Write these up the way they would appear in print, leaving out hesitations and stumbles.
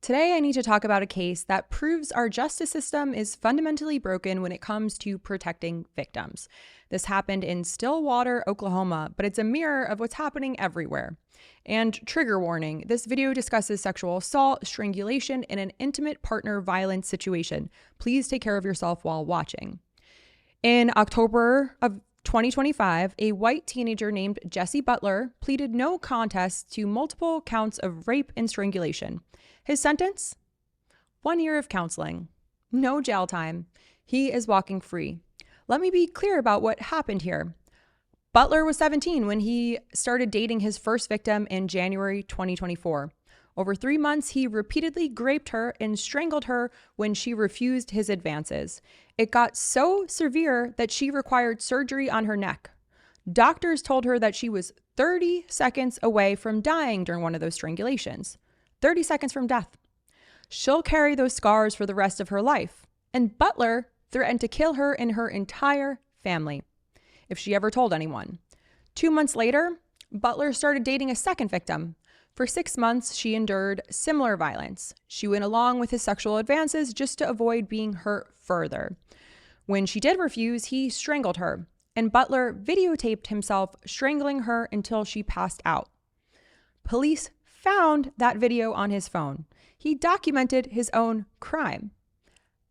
Today, I need to talk about a case that proves our justice system is fundamentally broken when it comes to protecting victims. This happened in Stillwater, Oklahoma, but it's a mirror of what's happening everywhere. And trigger warning, this video discusses sexual assault, strangulation, and an intimate partner violence situation. Please take care of yourself while watching. In October of 2025, a white teenager named Jesse Butler pleaded no contest to multiple counts of rape and strangulation. His sentence? 1 year of counseling. No jail time. He is walking free. Let me be clear about what happened here. Butler was 17 when he started dating his first victim in January 2024. Over 3 months, he repeatedly raped her and strangled her when she refused his advances. It got so severe that she required surgery on her neck. Doctors told her that she was 30 seconds away from dying during one of those strangulations. 30 seconds from death. She'll carry those scars for the rest of her life. And Butler threatened to kill her and her entire family if she ever told anyone. 2 months later, Butler started dating a second victim. For 6 months, she endured similar violence. She went along with his sexual advances just to avoid being hurt further. When she did refuse, he strangled her, and Butler videotaped himself strangling her until she passed out. Police found that video on his phone. He documented his own crime.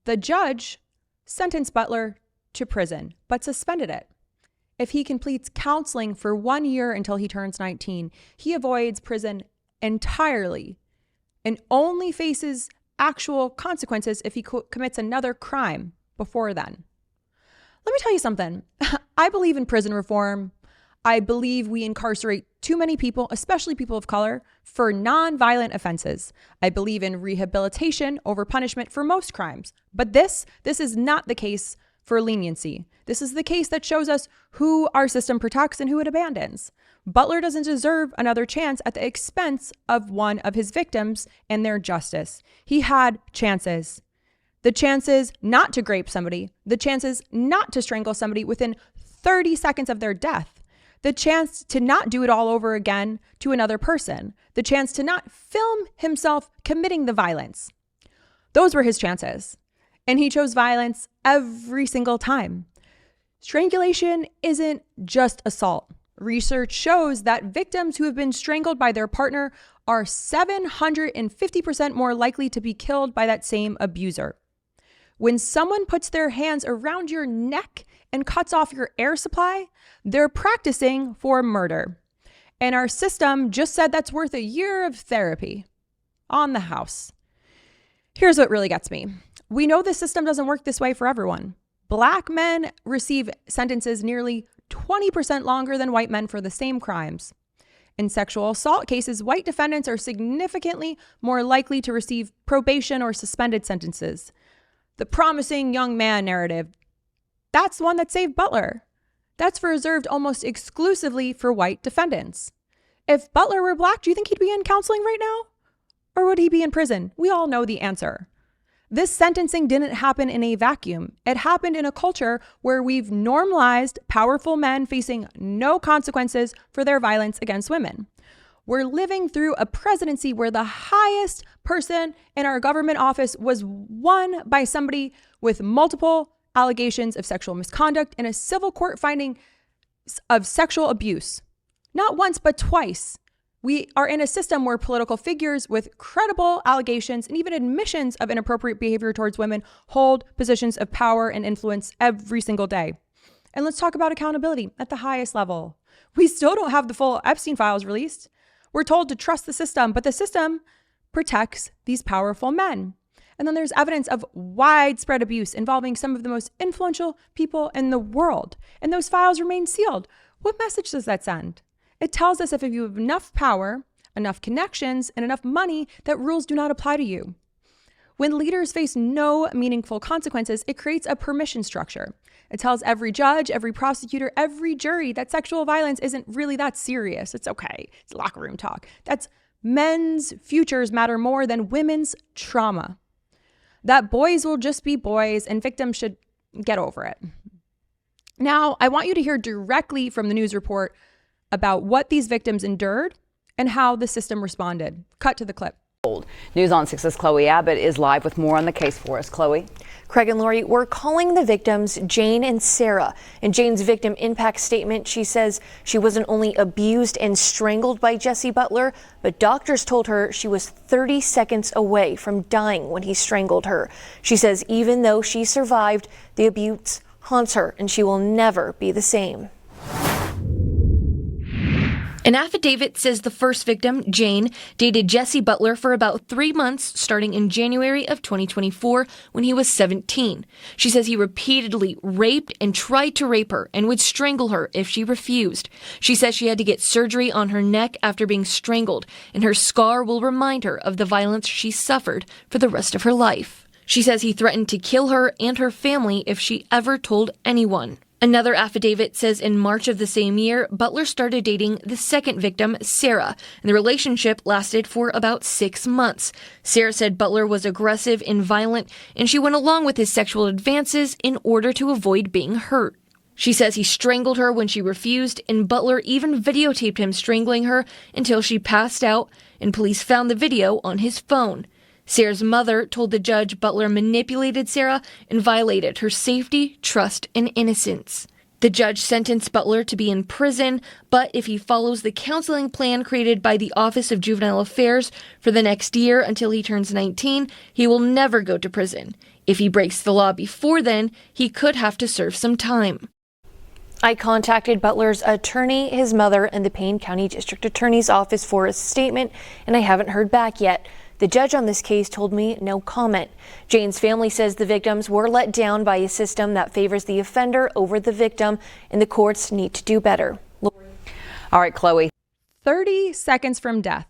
The judge sentenced Butler to prison, but suspended it. If he completes counseling for 1 year until he turns 19, he avoids prison entirely and only faces actual consequences if he commits another crime before then. Let me tell you something. I believe in prison reform. I believe we incarcerate too many people, especially people of color, for non-violent offenses. I believe in rehabilitation over punishment for most crimes. But this is not the case for leniency. This is the case that shows us who our system protects and who it abandons. Butler doesn't deserve another chance at the expense of one of his victims and their justice. He had chances. The chances not to rape somebody, the chances not to strangle somebody within 30 seconds of their death, the chance to not do it all over again to another person, the chance to not film himself committing the violence. Those were his chances. And he chose violence every single time. Strangulation isn't just assault. Research shows that victims who have been strangled by their partner are 750% more likely to be killed by that same abuser. When someone puts their hands around your neck and cuts off your air supply, they're practicing for murder. And our system just said that's worth a year of therapy on the house. Here's what really gets me. We know the system doesn't work this way for everyone. Black men receive sentences nearly 20% longer than white men for the same crimes. In sexual assault cases, white defendants are significantly more likely to receive probation or suspended sentences. The promising young man narrative, that's the one that saved Butler. That's reserved almost exclusively for white defendants. If Butler were black, do you think he'd be in counseling right now? Or would he be in prison? We all know the answer. This sentencing didn't happen in a vacuum. It happened in a culture where we've normalized powerful men facing no consequences for their violence against women. We're living through a presidency where the highest person in our government office was won by somebody with multiple allegations of sexual misconduct and a civil court finding of sexual abuse. Not once, but twice. We are in a system where political figures with credible allegations and even admissions of inappropriate behavior towards women hold positions of power and influence every single day. And let's talk about accountability at the highest level. We still don't have the full Epstein files released. We're told to trust the system, but the system protects these powerful men. And then there's evidence of widespread abuse involving some of the most influential people in the world. And those files remain sealed. What message does that send? It tells us if you have enough power, enough connections, and enough money, that rules do not apply to you. When leaders face no meaningful consequences, it creates a permission structure. It tells every judge, every prosecutor, every jury that sexual violence isn't really that serious. It's okay. It's locker room talk. That's men's futures matter more than women's trauma. That boys will just be boys and victims should get over it. Now, I want you to hear directly from the news report about what these victims endured and how the system responded. Cut to the clip. News on 6's Chloe Abbott is live with more on the case for us. Chloe. Craig and Lori, we're calling the victims Jane and Sarah. In Jane's victim impact statement, she says she wasn't only abused and strangled by Jesse Butler, but doctors told her she was 30 seconds away from dying when he strangled her. She says even though she survived, the abuse haunts her and she will never be the same. An affidavit says the first victim, Jane, dated Jesse Butler for about 3 months starting in January of 2024 when he was 17. She says he repeatedly raped and tried to rape her and would strangle her if she refused. She says she had to get surgery on her neck after being strangled, and her scar will remind her of the violence she suffered for the rest of her life. She says he threatened to kill her and her family if she ever told anyone. Another affidavit says in March of the same year, Butler started dating the second victim, Sarah, and the relationship lasted for about 6 months. Sarah said Butler was aggressive and violent, and she went along with his sexual advances in order to avoid being hurt. She says he strangled her when she refused, and Butler even videotaped him strangling her until she passed out, and police found the video on his phone. Sarah's mother told the judge Butler manipulated Sarah and violated her safety, trust, and innocence. The judge sentenced Butler to be in prison, but if he follows the counseling plan created by the Office of Juvenile Affairs for the next year until he turns 19, he will never go to prison. If he breaks the law before then, he could have to serve some time. I contacted Butler's attorney, his mother, and the Payne County District Attorney's Office for a statement, and I haven't heard back yet. The judge on this case told me no comment. Jane's family says the victims were let down by a system that favors the offender over the victim, and the courts need to do better. All right, Chloe. 30 seconds from death.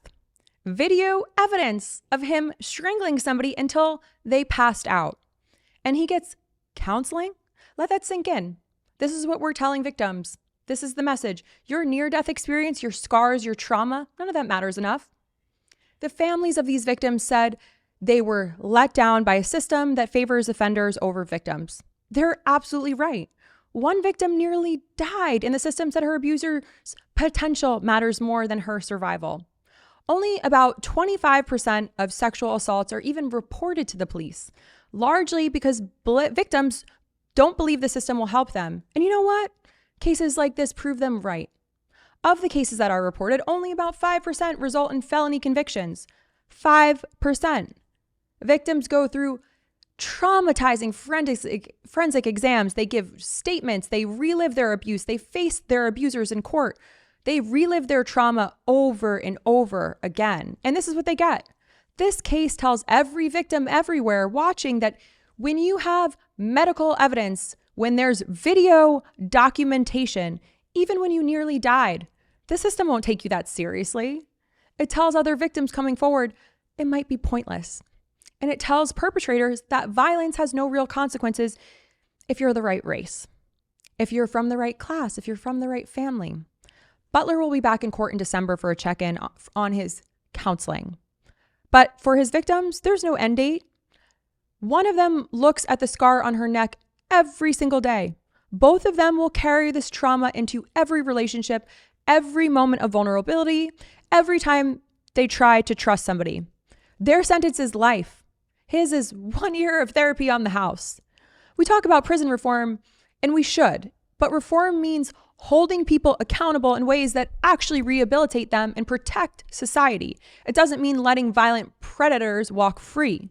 Video evidence of him strangling somebody until they passed out. And he gets counseling? Let that sink in. This is what we're telling victims. This is the message. Your near-death experience, your scars, your trauma, none of that matters enough. The families of these victims said they were let down by a system that favors offenders over victims. They're absolutely right. One victim nearly died, and the system said her abuser's potential matters more than her survival. Only about 25% of sexual assaults are even reported to the police, largely because victims don't believe the system will help them. And you know what? Cases like this prove them right. Of the cases that are reported, only about 5% result in felony convictions. 5%. Victims go through traumatizing forensic exams. They give statements. They relive their abuse. They face their abusers in court. They relive their trauma over and over again. And this is what they get. This case tells every victim everywhere watching that when you have medical evidence, when there's video documentation, even when you nearly died, the system won't take you that seriously. It tells other victims coming forward it might be pointless. And it tells perpetrators that violence has no real consequences if you're the right race, if you're from the right class, if you're from the right family. Butler will be back in court in December for a check-in on his counseling. But for his victims, there's no end date. One of them looks at the scar on her neck every single day. Both of them will carry this trauma into every relationship, every moment of vulnerability, every time they try to trust somebody. Their sentence is life. His is 1 year of therapy on the house. We talk about prison reform, and we should, but reform means holding people accountable in ways that actually rehabilitate them and protect society. It doesn't mean letting violent predators walk free.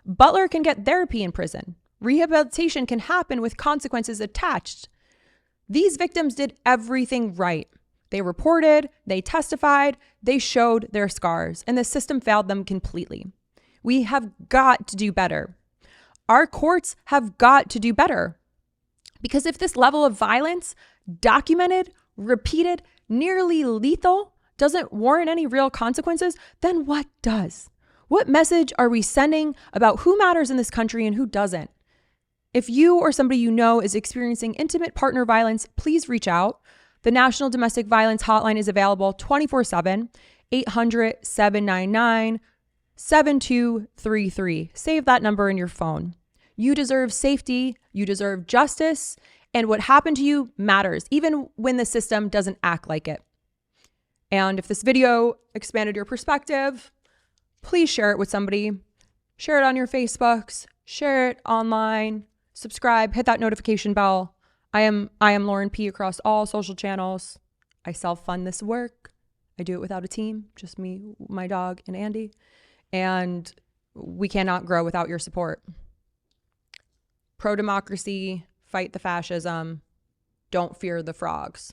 Butler can get therapy in prison. Rehabilitation can happen with consequences attached. These victims did everything right. They reported, they testified, they showed their scars, and the system failed them completely. We have got to do better. Our courts have got to do better. Because if this level of violence, documented, repeated, nearly lethal, doesn't warrant any real consequences, then what does? What message are we sending about who matters in this country and who doesn't? If you or somebody you know is experiencing intimate partner violence, please reach out. The National Domestic Violence Hotline is available 24/7, 800-799-7233. Save that number in your phone. You deserve safety, you deserve justice, and what happened to you matters, even when the system doesn't act like it. And if this video expanded your perspective, please share it with somebody. Share it on your Facebooks, share it online, subscribe, hit that notification bell. I am Loren P across all social channels. I self-fund this work. I do it without a team, just me, my dog, and Andy. And we cannot grow without your support. Pro-democracy, fight the fascism, don't fear the frogs.